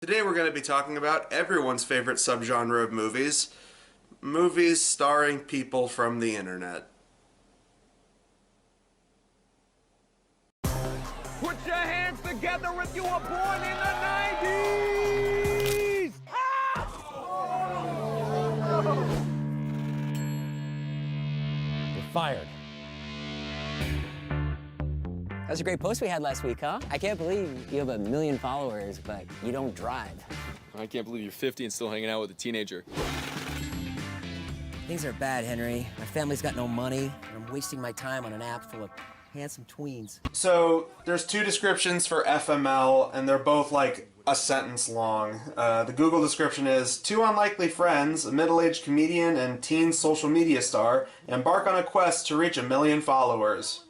Today we're going to be talking about everyone's favorite subgenre of movies, movies starring people from the internet. Put your hands together if you were born in the 90s! You're fired. That was a great post we had last week, huh? I can't believe you have 1 million followers, but you don't drive. I can't believe you're 50 and still hanging out with a teenager. Things are bad, Henry. My family's got no money, and I'm wasting my time on an app full of handsome tweens. So there's two descriptions for FML, and they're both like a sentence long. The Google description is, two unlikely friends, a middle-aged comedian and teen social media star, embark on a quest to reach 1 million followers.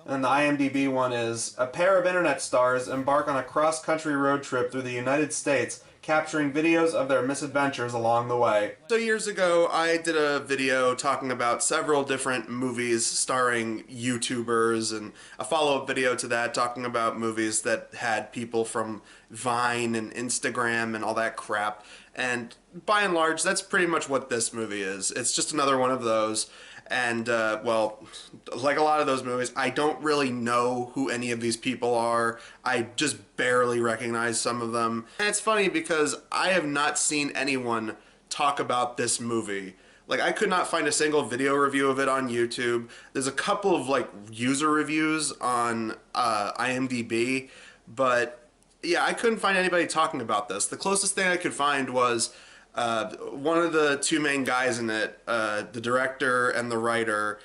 And the IMDb one is, a pair of internet stars embark on a cross-country road trip through the United States, capturing videos of their misadventures along the way. So years ago, I did a video talking about several different movies starring YouTubers, and a follow-up video to that talking about movies that had people from Vine and Instagram and all that crap. And by and large, that's pretty much what this movie is. It's just another one of those. And, well, like a lot of those movies, I don't really know who any of these people are. I just barely recognize some of them. And it's funny because I have not seen anyone talk about this movie. Like, I could not find a single video review of it on YouTube. There's a couple of, like, user reviews on IMDb, but, yeah, I couldn't find anybody talking about this. The closest thing I could find was one of the two main guys in it, the director and the writer,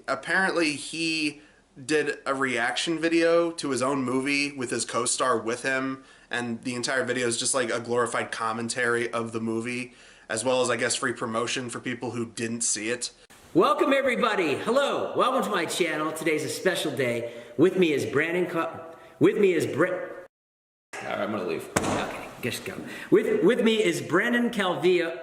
apparently he did a reaction video to his own movie with his co-star with him, and the entire video is just like a glorified commentary of the movie, as well as, I guess, free promotion for people who didn't see it. Welcome, everybody. Hello. Welcome to my channel. Today's a special day. With me is Brandon. With me is Brett. All right, I'm gonna leave. Okay, just go. With me is Brandon Calvia.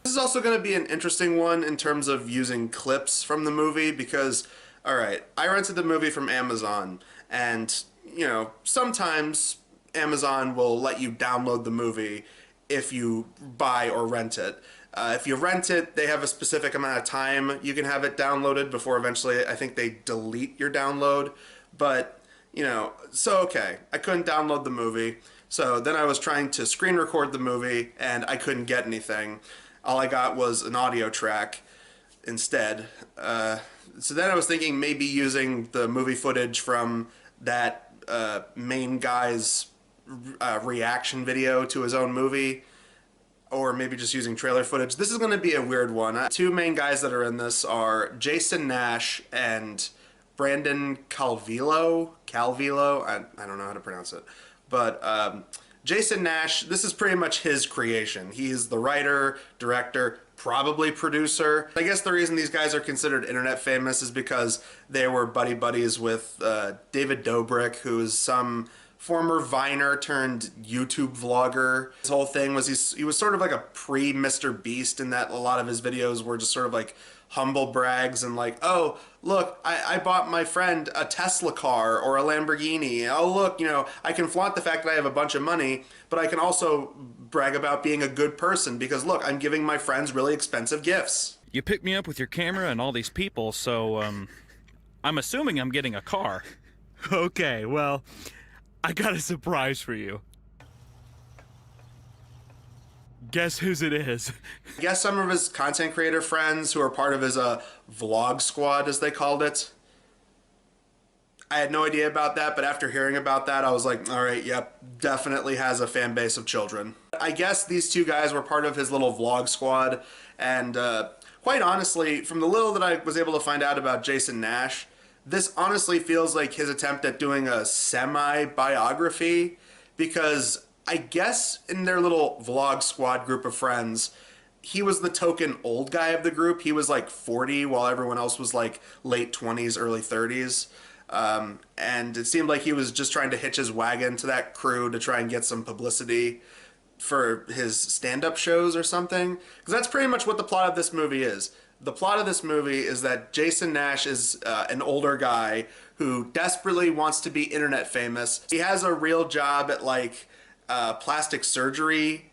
This is also going to be an interesting one in terms of using clips from the movie because, alright, I rented the movie from Amazon, and, you know, sometimes Amazon will let you download the movie if you buy or rent it. If you rent it, they have a specific amount of time you can have it downloaded before eventually I think they delete your download, but, you know, so okay, I couldn't download the movie, so then I was trying to screen record the movie, and I couldn't get anything. All I got was an audio track instead. So then I was thinking maybe using the movie footage from that main guy's reaction video to his own movie, or maybe just using trailer footage. This is going to be a weird one. Two main guys that are in this are Jason Nash and Brandon Calvillo. I don't know how to pronounce it. But Jason Nash, this is pretty much his creation. He's the writer, director, probably producer. I guess the reason these guys are considered internet famous is because they were buddies with David Dobrik, who is some former Viner turned YouTube vlogger. His whole thing was he was sort of like a pre-Mr. Beast in that a lot of his videos were just sort of like humble brags and like, oh, look, I bought my friend a Tesla car or a Lamborghini. Oh, look, you know, I can flaunt the fact that I have a bunch of money, but I can also brag about being a good person because, look, I'm giving my friends really expensive gifts. You picked me up with your camera and all these people, so, I'm assuming I'm getting a car. Okay, well, I got a surprise for you. Guess whose it is? I guess some of his content creator friends who are part of his vlog squad, as they called it. I had no idea about that, but after hearing about that, I was like, all right, yep, definitely has a fan base of children. I guess these two guys were part of his little vlog squad, and quite honestly, from the little that I was able to find out about Jason Nash, this honestly feels like his attempt at doing a semi-biography, because I guess in their little vlog squad group of friends, he was the token old guy of the group. He was like 40 while everyone else was like late 20s, early 30s. And it seemed like he was just trying to hitch his wagon to that crew to try and get some publicity for his stand-up shows or something. Because that's pretty much what the plot of this movie is. The plot of this movie is that Jason Nash is an older guy who desperately wants to be internet famous. He has a real job at like plastic surgery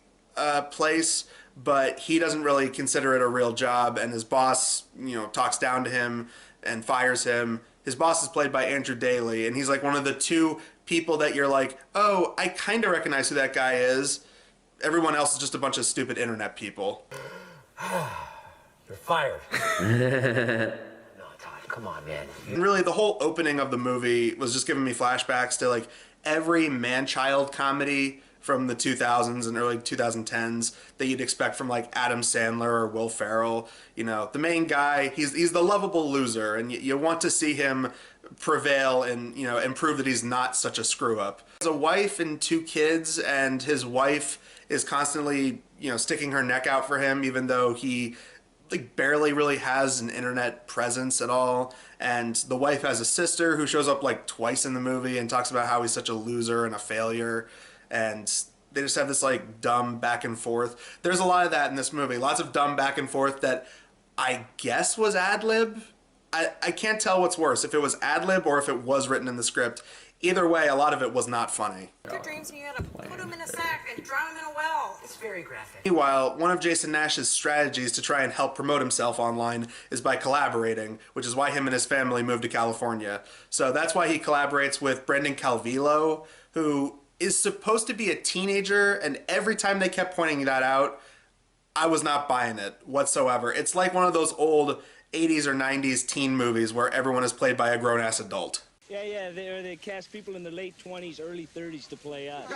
place, but he doesn't really consider it a real job, and his boss, talks down to him and fires him. His boss is played by Andrew Daly, and he's like one of the two people that you're like, oh, I kind of recognize who that guy is. Everyone else is just a bunch of stupid internet people. You're fired. No, Todd, come on, man. And really, the whole opening of the movie was just giving me flashbacks to like every man-child comedy from the 2000s and early 2010s that you'd expect from like Adam Sandler or Will Ferrell. The main guy, he's the lovable loser, and you want to see him prevail and and prove that he's not such a screw up. He has a wife and 2 kids, and his wife is constantly sticking her neck out for him, even though he like barely really has an internet presence at all. And the wife has a sister who shows up like twice in the movie and talks about how he's such a loser and a failure, and they just have this like dumb back and forth. There's a lot of that in this movie, lots of dumb back and forth that I guess was ad-lib. I can't tell what's worse, if it was ad-lib or if it was written in the script. Either way, a lot of it was not funny. Your dreams and you gotta put them in a sack and drown them in a well. It's very graphic. Meanwhile, one of Jason Nash's strategies to try and help promote himself online is by collaborating, which is why him and his family moved to California. So that's why he collaborates with Brendan Calvillo, who is supposed to be a teenager, and every time they kept pointing that out, I was not buying it whatsoever. It's like one of those old 80s or 90s teen movies where everyone is played by a grown-ass adult. Yeah, they cast people in their late 20s, early 30s to play us.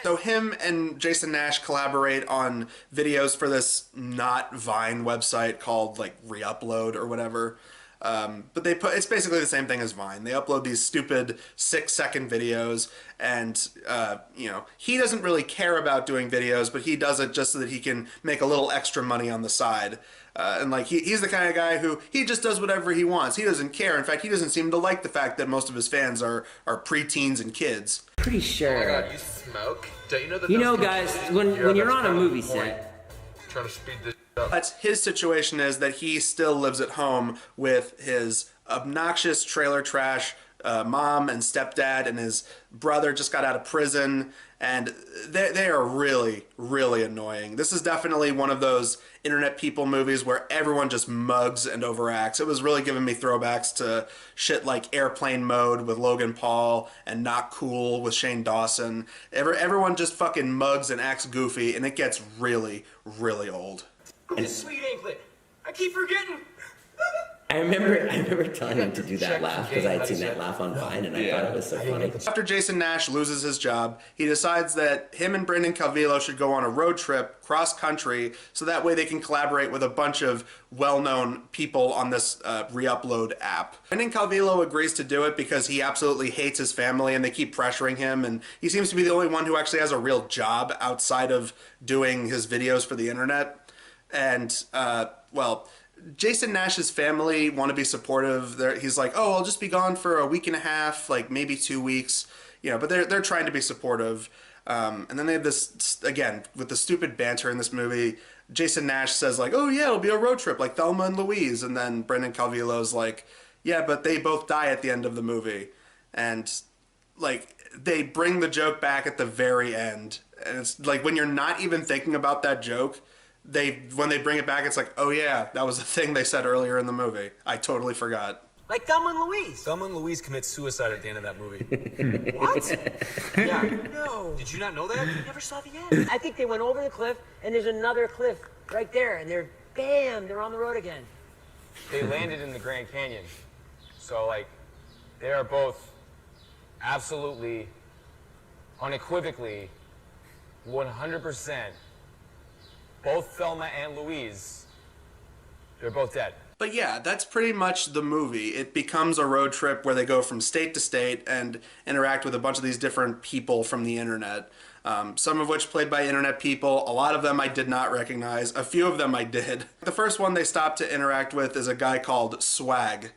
So him and Jason Nash collaborate on videos for this not Vine website called like Reupload or whatever. But it's basically the same thing as Vine. They upload these stupid 6-second videos, and he doesn't really care about doing videos, but he does it just so that he can make a little extra money on the side. And like he's the kind of guy who he just does whatever he wants. He doesn't care. In fact, he doesn't seem to like the fact that most of his fans are preteens and kids. Pretty sure. Oh my God, you smoke? Don't you know that? Guys, when you're on a movie set, trying to speed this up. But his situation is that he still lives at home with his obnoxious trailer trash mom and stepdad, and his brother just got out of prison, and they are really, really annoying. This is definitely one of those internet people movies where everyone just mugs and overacts. It was really giving me throwbacks to shit like Airplane Mode with Logan Paul and Not Cool with Shane Dawson. Everyone just fucking mugs and acts goofy, and it gets really, really old. sweet anklet. I keep forgetting. I remember telling him to do that laugh because I had seen that laugh on Vine, and I thought it was so funny. After Jason Nash loses his job, he decides that him and Brendan Calvillo should go on a road trip cross-country so that way they can collaborate with a bunch of well-known people on this Reupload app. Brendan Calvillo agrees to do it because he absolutely hates his family and they keep pressuring him, and he seems to be the only one who actually has a real job outside of doing his videos for the internet. And, Jason Nash's family want to be supportive. He's like, oh, I'll just be gone for a week and a half, like maybe 2 weeks, but they're trying to be supportive. And then they have this, again, with the stupid banter in this movie, Jason Nash says like, oh yeah, it'll be a road trip like Thelma and Louise. And then Brendan Calvillo's like, yeah, but they both die at the end of the movie. And like, they bring the joke back at the very end. And it's like, when you're not even thinking about that joke, when they bring it back, it's like, oh yeah, that was the thing they said earlier in the movie. I totally forgot. Like Thelma and Louise. Thelma and Louise commits suicide at the end of that movie. What? Yeah. No. Did you not know that? Never saw the end. I think they went over the cliff, and there's another cliff right there, and they're on the road again. They landed in the Grand Canyon. So, like, they are both absolutely, unequivocally, 100%, both Thelma and Louise, they're both dead. But yeah, that's pretty much the movie. It becomes a road trip where they go from state to state and interact with a bunch of these different people from the internet. Some of which played by internet people. A lot of them I did not recognize. A few of them I did. The first one they stopped to interact with is a guy called Swag.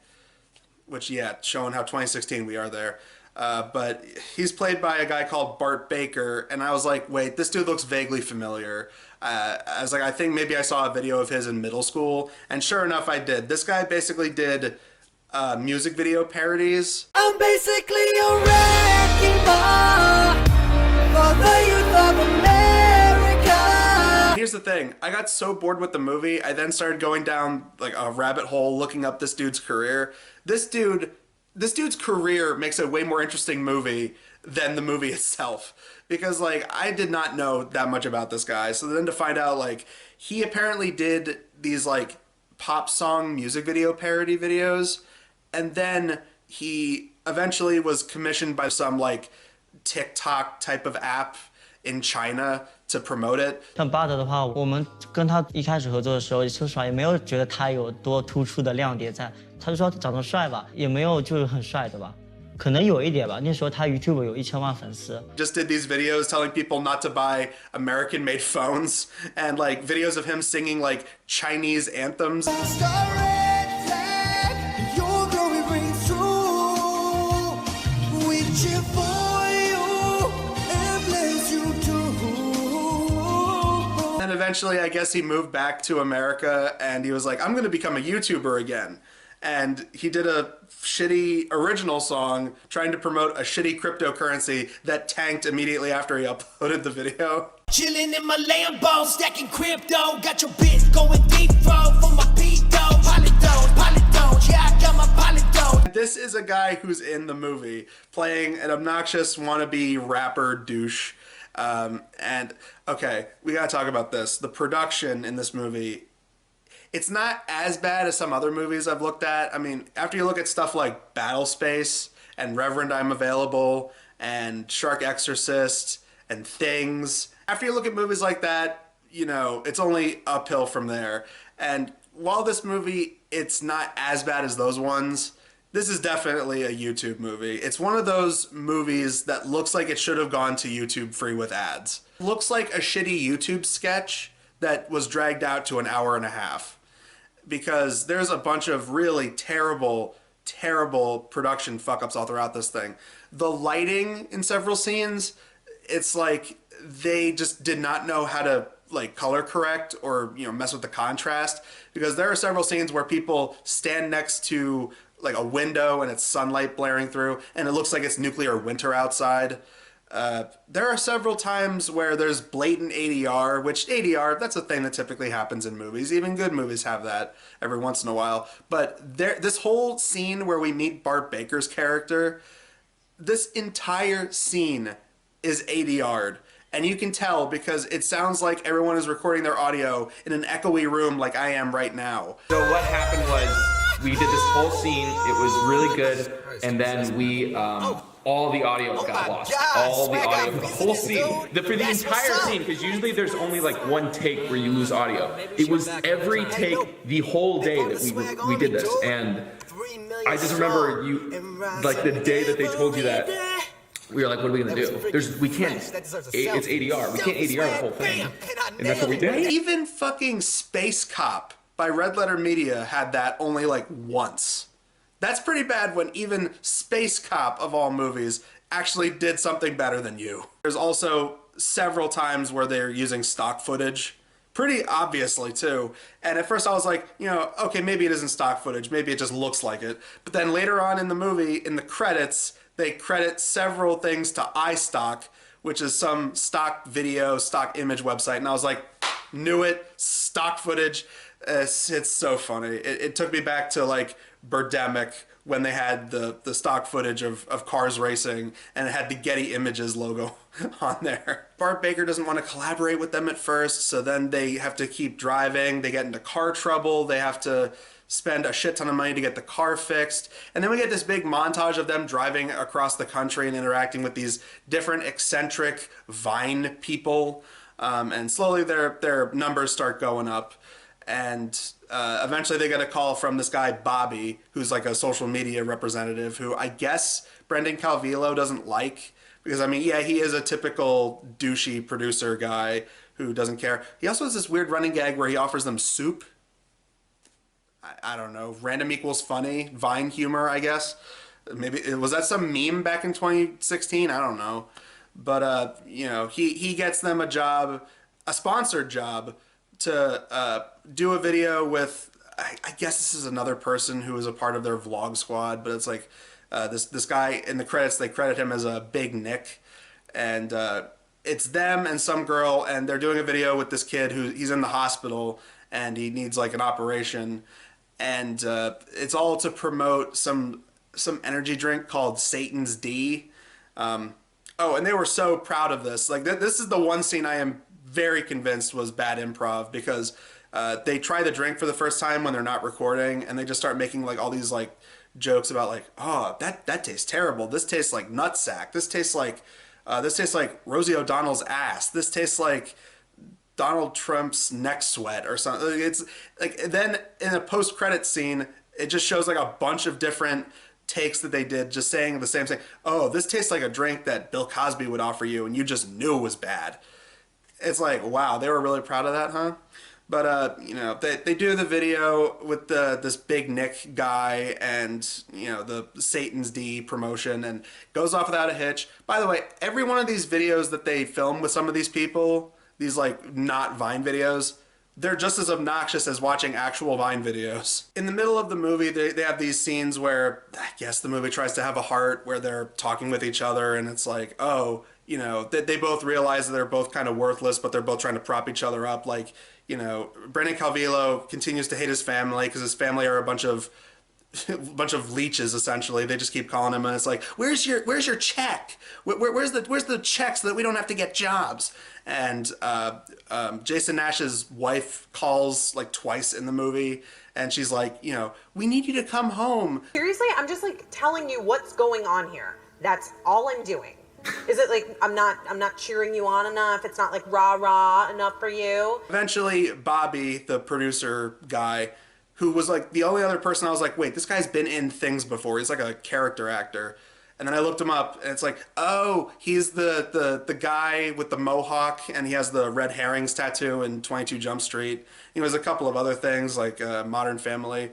Which, yeah, showing how 2016 we are there. But he's played by a guy called Bart Baker, and I was like, wait, this dude looks vaguely familiar. I was like, I think maybe I saw a video of his in middle school, and sure enough, I did. This guy basically did music video parodies. I'm basically a wrecking ball for the the thing. I got so bored with the movie, I then started going down like a rabbit hole looking up this dude's career. This dude's career makes a way more interesting movie than the movie itself. Because like I did not know that much about this guy. So then to find out like he apparently did these like pop song music video parody videos, and then he eventually was commissioned by some like TikTok type of app in China to promote it. 像巴德的话，我们跟他一开始合作的时候，说实话也没有觉得他有多突出的亮点在。他就说长得帅吧，也没有就是很帅的吧，可能有一点吧。那时候他 YouTube 有1000万粉丝。Just did these videos telling people not to buy American-made phones, and like videos of him singing like Chinese anthems. And eventually, I guess he moved back to America and he was like, I'm going to become a YouTuber again. And he did a shitty original song trying to promote a shitty cryptocurrency that tanked immediately after he uploaded the video. Chilling in my Lambo, stacking crypto. Got your bitch going deep throw for my pedo. Polytones, yeah, I got my polytones. This is a guy who's in the movie playing an obnoxious wannabe rapper douche. And okay, we gotta talk about this. The production in this movie, it's not as bad as some other movies I've looked at. I mean, after you look at stuff like Battle Space and Reverend I'm Available and Shark Exorcist and Things, after you look at movies like that, you know, it's only uphill from there. And while this movie, it's not as bad as those ones, this is definitely a YouTube movie. It's one of those movies that looks like it should have gone to YouTube free with ads. Looks like a shitty YouTube sketch that was dragged out to an hour and a half. Because there's a bunch of really terrible production fuck-ups all throughout this thing. The lighting in several scenes, it's like they just did not know how to like color correct or, you know, mess with the contrast, because there are several scenes where people stand next to like a window and it's sunlight blaring through and it looks like it's nuclear winter outside. There are several times where there's blatant ADR, which ADR, that's a thing that typically happens in movies. Even good movies have that every once in a while. But this whole scene where we meet Bart Baker's character, this entire scene is ADR'd. And you can tell because it sounds like everyone is recording their audio in an echoey room like I am right now. So what happened was we did this whole scene. It was really good. And then we... all the audio got lost. All the audio for the whole scene. For the entire scene, because usually there's only like one take where you lose audio. It was every take the whole day that we did this. And I just remember like the day that they told you that, we were like, what are we gonna do? We can't, it's ADR. We can't ADR the whole thing. And that's what we did. Even fucking Space Cop by Red Letter Media had that only like once. That's pretty bad when even Space Cop, of all movies, actually did something better than you. There's also several times where they're using stock footage, pretty obviously too. And at first I was like, you know, okay, maybe it isn't stock footage, maybe it just looks like it. But then later on in the movie, in the credits, they credit several things to iStock, which is some stock video, stock image website. And I was like, knew it, stock footage. It's so funny. It took me back to like Birdemic when they had the stock footage of cars racing and it had the Getty Images logo on there. Bart Baker doesn't want to collaborate with them at first, so then they have to keep driving. They get into car trouble. They have to spend a shit ton of money to get the car fixed. And then we get this big montage of them driving across the country and interacting with these different eccentric Vine people. And slowly their numbers start going up. And eventually they get a call from this guy, Bobby, who's like a social media representative who I guess Brendan Calvillo doesn't like. Because, I mean, yeah, he is a typical douchey producer guy who doesn't care. He also has this weird running gag where he offers them soup. I don't know. Random equals funny. Vine humor, I guess. Maybe, was that some meme back in 2016? I don't know. But, you know, he gets them a job, a sponsored job, to do a video with, I guess this is another person who is a part of their vlog squad, but it's like this guy in the credits, they credit him as a Big Nick, and it's them and some girl, and they're doing a video with this kid who he's in the hospital and he needs like an operation, and it's all to promote some energy drink called Satan's D. Oh, and they were so proud of this. Like this is the one scene I am very convinced was bad improv, because they try the drink for the first time when they're not recording, and they just start making like all these like jokes about like, oh, that tastes terrible. This tastes like nutsack. This tastes like Rosie O'Donnell's ass. This tastes like Donald Trump's neck sweat or something. It's like, then in a post-credit scene, it just shows like a bunch of different takes that they did just saying the same thing. Oh, this tastes like a drink that Bill Cosby would offer you and you just knew it was bad. It's like, wow, they were really proud of that, huh? But you know, they do the video with this big Nick guy and, you know, the Satan's D promotion, and goes off without a hitch. By the way, every one of these videos that they film with some of these people, these like not Vine videos, they're just as obnoxious as watching actual Vine videos. In the middle of the movie, they have these scenes where I guess the movie tries to have a heart, where they're talking with each other, and it's like, oh, you know, they both realize that they're both kind of worthless, but they're both trying to prop each other up. Like, you know, Brendan Calvillo continues to hate his family because his family are a bunch of leeches, essentially. They just keep calling him, and it's like, where's your check? Where's the check so that we don't have to get jobs? And Jason Nash's wife calls like twice in the movie, and she's like, you know, we need you to come home. Seriously, I'm just like telling you what's going on here. That's all I'm doing. Is it like I'm not cheering you on enough? It's not like rah enough for you? Eventually, Bobby, the producer guy, who was like the only other person I was like, wait, this guy's been in things before. He's like a character actor. And then I looked him up, and it's like, oh, he's the guy with the mohawk, and he has the red herrings tattoo in 22 Jump Street. He was a couple of other things, like Modern Family.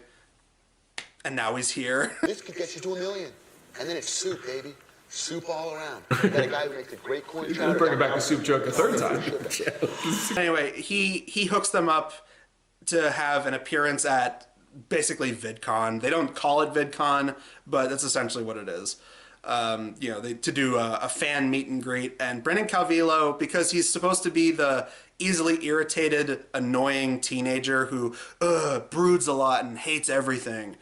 And now he's here. This could get you to $1 million. And then it's soup, baby. Soup all around. You got a guy who makes a great corn chowder. You're bringing back the soup joke a third time. Anyway, he hooks them up to have an appearance at basically VidCon. They don't call it VidCon, but that's essentially what it is. You know, to do a fan meet and greet. And Brendan Calvillo, because he's supposed to be the easily irritated, annoying teenager who broods a lot and hates everything,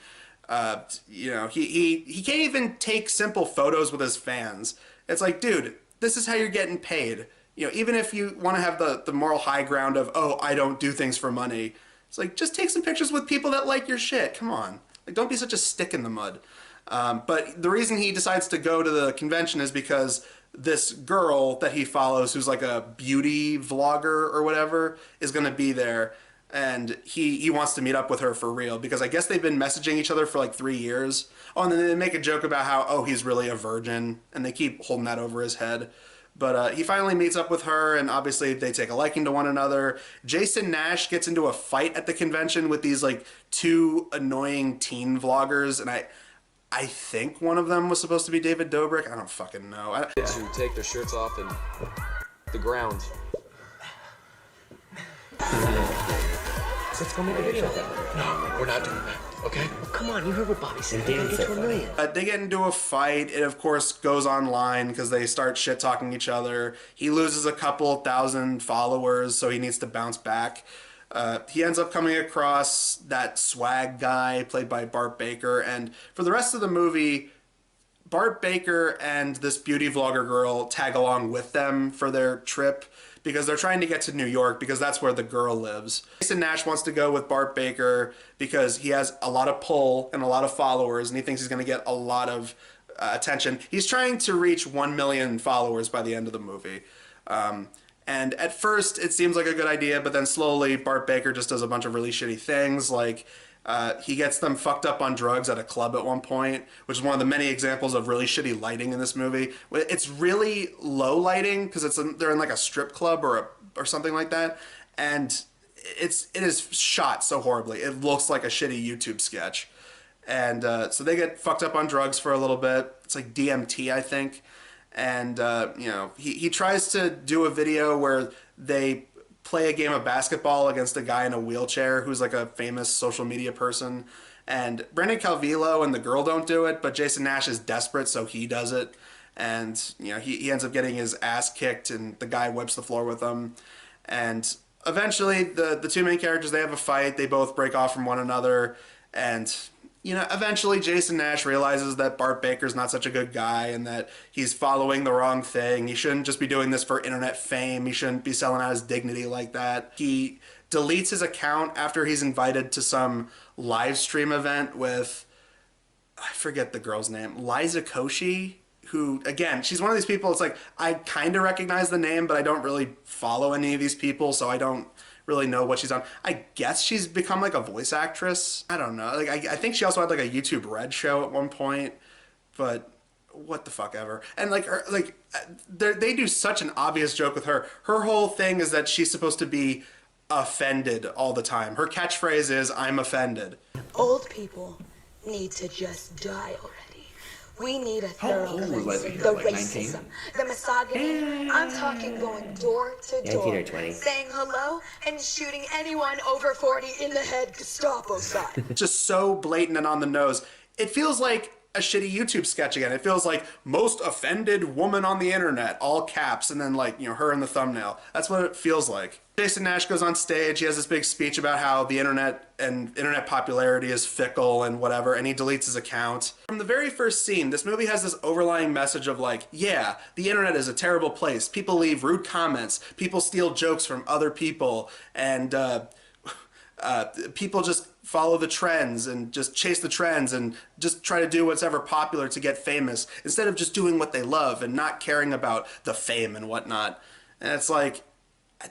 you know, he can't even take simple photos with his fans. It's like, dude, this is how you're getting paid. You know, even if you want to have the moral high ground of, oh, I don't do things for money, it's like, just take some pictures with people that like your shit. Come on. Like, don't be such a stick in the mud. But the reason he decides to go to the convention is because this girl that he follows, who's like a beauty vlogger or whatever, is going to be there. And he wants to meet up with her for real, because I guess they've been messaging each other for like 3 years. Oh, and then they make a joke about how, oh, he's really a virgin, and they keep holding that over his head. But he finally meets up with her, and obviously they take a liking to one another. Jason Nash gets into a fight at the convention with these like two annoying teen vloggers, and I think one of them was supposed to be David Dobrik. I don't fucking know. To take their shirts off in the ground. Let's go make a video. No, we're not doing that, okay? Come on, you heard what Bobby said. They get to $1 million. They get into a fight. It, of course, goes online because they start shit-talking each other. He loses a couple thousand followers, so he needs to bounce back. He ends up coming across that swag guy played by Bart Baker, and for the rest of the movie, Bart Baker and this beauty vlogger girl tag along with them for their trip because they're trying to get to New York because that's where the girl lives. Jason Nash wants to go with Bart Baker because he has a lot of pull and a lot of followers, and he thinks he's going to get a lot of attention. He's trying to reach 1 million followers by the end of the movie. And at first, it seems like a good idea, but then slowly, Bart Baker just does a bunch of really shitty things. Like, he gets them fucked up on drugs at a club at one point, which is one of the many examples of really shitty lighting in this movie. It's really low lighting because they're in like a strip club or something like that, and it is shot so horribly. It looks like a shitty YouTube sketch. And so they get fucked up on drugs for a little bit. It's like DMT, I think. And, you know, he tries to do a video where they play a game of basketball against a guy in a wheelchair who's like a famous social media person. And Brendan Calvillo and the girl don't do it, but Jason Nash is desperate, so he does it. and he ends up getting his ass kicked, and the guy wipes the floor with him. And eventually, the two main characters, they have a fight. They both break off from one another, and eventually Jason Nash realizes that Bart Baker's not such a good guy and that he's following the wrong thing. He shouldn't just be doing this for internet fame. He shouldn't be selling out his dignity like that. He deletes his account after he's invited to some live stream event with, I forget the girl's name, Liza Koshy, who, again, she's one of these people, it's like, I kind of recognize the name, but I don't really follow any of these people, so I don't really know what she's on. I guess she's become like a voice actress. I don't know. Like I think she also had like a YouTube Red show at one point, but what the fuck ever. And like her, like they do such an obvious joke with her. Her whole thing is that she's supposed to be offended all the time. Her catchphrase is, "I'm offended." Old people need to just die already. We need a thorough cleansing. The Like racism, 19? The misogyny. I'm talking going door to 19 door, or 20. saying hello and shooting anyone over 40 in the head Gestapo style. Just so blatant and on the nose. It feels like a shitty YouTube sketch again. It feels like most offended woman on the internet, all caps, and then like, her in the thumbnail. That's what it feels like. Jason Nash goes on stage, he has this big speech about how the internet and internet popularity is fickle and whatever, and he deletes his account. From the very first scene, this movie has this overlying message of like, yeah, the internet is a terrible place. People leave rude comments, people steal jokes from other people, and people just follow the trends and just chase the trends and just try to do what's ever popular to get famous instead of just doing what they love and not caring about the fame and whatnot. And it's like,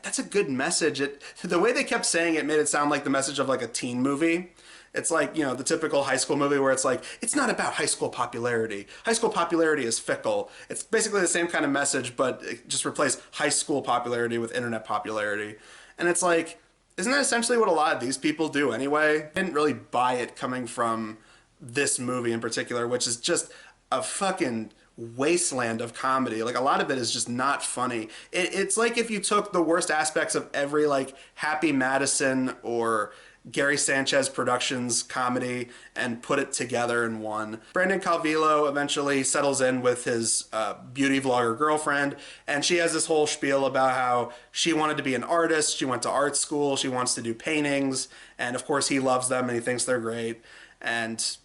that's a good message. The way they kept saying it made it sound like the message of like a teen movie. It's like, the typical high school movie where it's like, it's not about high school popularity. High school popularity is fickle. It's basically the same kind of message, but it just replace high school popularity with internet popularity. And it's like, isn't that essentially what a lot of these people do anyway? I didn't really buy it coming from this movie in particular, which is just a fucking wasteland of comedy. Like, a lot of it is just not funny. It's like if you took the worst aspects of every like Happy Madison or Gary Sanchez Productions comedy and put it together in one. Brandon Calvillo eventually settles in with his beauty vlogger girlfriend, and she has this whole spiel about how she wanted to be an artist, she went to art school, she wants to do paintings, and of course he loves them and he thinks they're great. And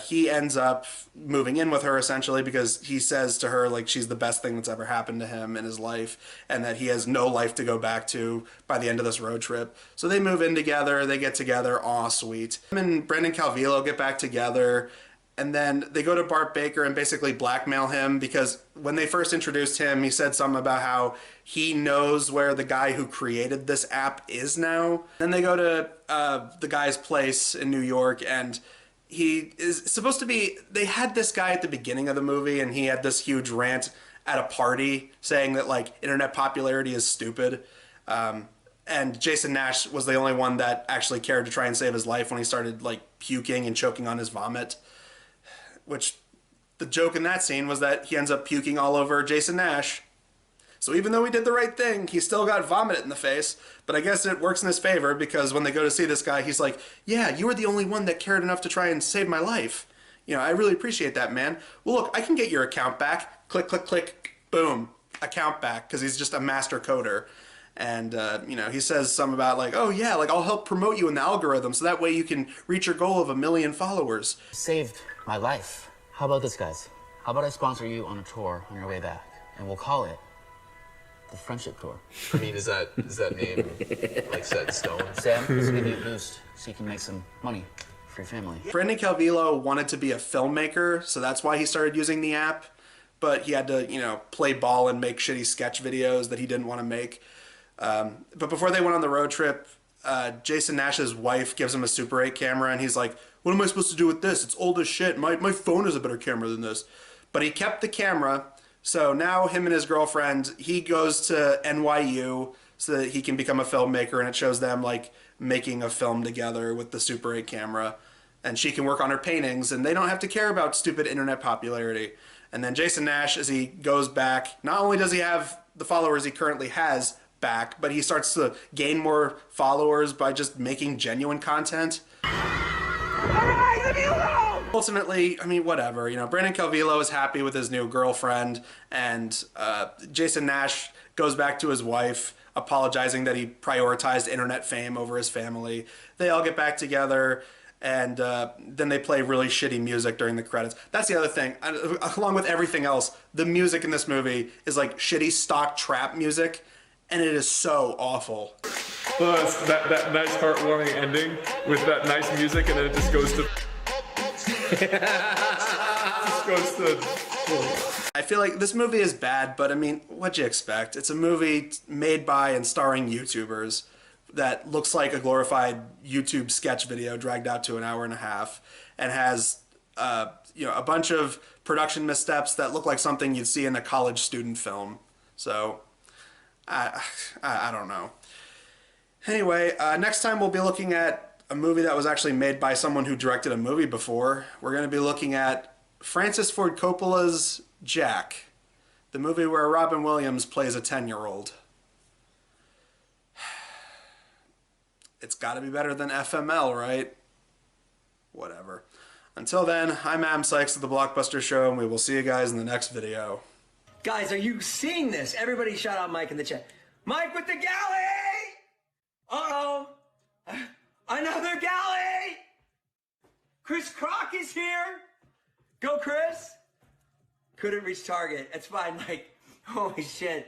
he ends up moving in with her essentially because he says to her like she's the best thing that's ever happened to him in his life and that he has no life to go back to by the end of this road trip. So they move in together, they get together, aw sweet. Him and Brandon Calvillo get back together, and then they go to Bart Baker and basically blackmail him because when they first introduced him, he said something about how he knows where the guy who created this app is now. Then they go to the guy's place in New York, and he is supposed to be, they had this guy at the beginning of the movie and he had this huge rant at a party saying that like internet popularity is stupid. And Jason Nash was the only one that actually cared to try and save his life when he started like puking and choking on his vomit. Which the joke in that scene was that he ends up puking all over Jason Nash. So even though he did the right thing, he still got vomited in the face. But I guess it works in his favor because when they go to see this guy, he's like, yeah, you were the only one that cared enough to try and save my life. I really appreciate that, man. Well, look, I can get your account back. Click, click, click, boom, account back, because he's just a master coder. And, he says something about like, oh yeah, like I'll help promote you in the algorithm so that way you can reach your goal of 1 million followers. Saved my life. How about this, guys? How about I sponsor you on a tour on your way back, and we'll call it the Friendship Tour. I mean, is that name like set in stone? Sam, this will give you a boost so you can make some money for your family. Brandon Calvillo wanted to be a filmmaker, so that's why he started using the app. But he had to, play ball and make shitty sketch videos that he didn't want to make. But before they went on the road trip, Jason Nash's wife gives him a Super 8 camera, and he's like, what am I supposed to do with this? It's old as shit. My phone is a better camera than this. But he kept the camera. So now him and his girlfriend, he goes to NYU so that he can become a filmmaker, and it shows them like making a film together with the Super 8 camera, and she can work on her paintings and they don't have to care about stupid internet popularity. And then Jason Nash, as he goes back, not only does he have the followers he currently has back, but he starts to gain more followers by just making genuine content. Alright, leave me alone! Ultimately, I mean, whatever. You know, Brandon Calvillo is happy with his new girlfriend, and Jason Nash goes back to his wife, apologizing that he prioritized internet fame over his family. They all get back together, and then they play really shitty music during the credits. That's the other thing. Along with everything else, the music in this movie is like shitty stock trap music, and it is so awful. Well, that nice heartwarming ending with that nice music, and then it just goes to... I feel like this movie is bad, but I mean, what'd you expect? It's a movie made by and starring YouTubers that looks like a glorified YouTube sketch video dragged out to an hour and a half, and has you know, a bunch of production missteps that look like something you'd see in a college student film. So I don't know. Anyway, next time we'll be looking at a movie that was actually made by someone who directed a movie before. We're going to be looking at Francis Ford Coppola's Jack, the movie where Robin Williams plays a 10-year-old. It's got to be better than FML, right? Whatever. Until then, I'm Adam Sykes of the Blockbuster Show, and we will see you guys in the next video. Guys, are you seeing this? Everybody shout out Mike in the chat. Mike with the galley! Uh-oh. Another galley! Chris Crock is here! Go, Chris! Couldn't reach target. That's fine, Mike. Holy shit.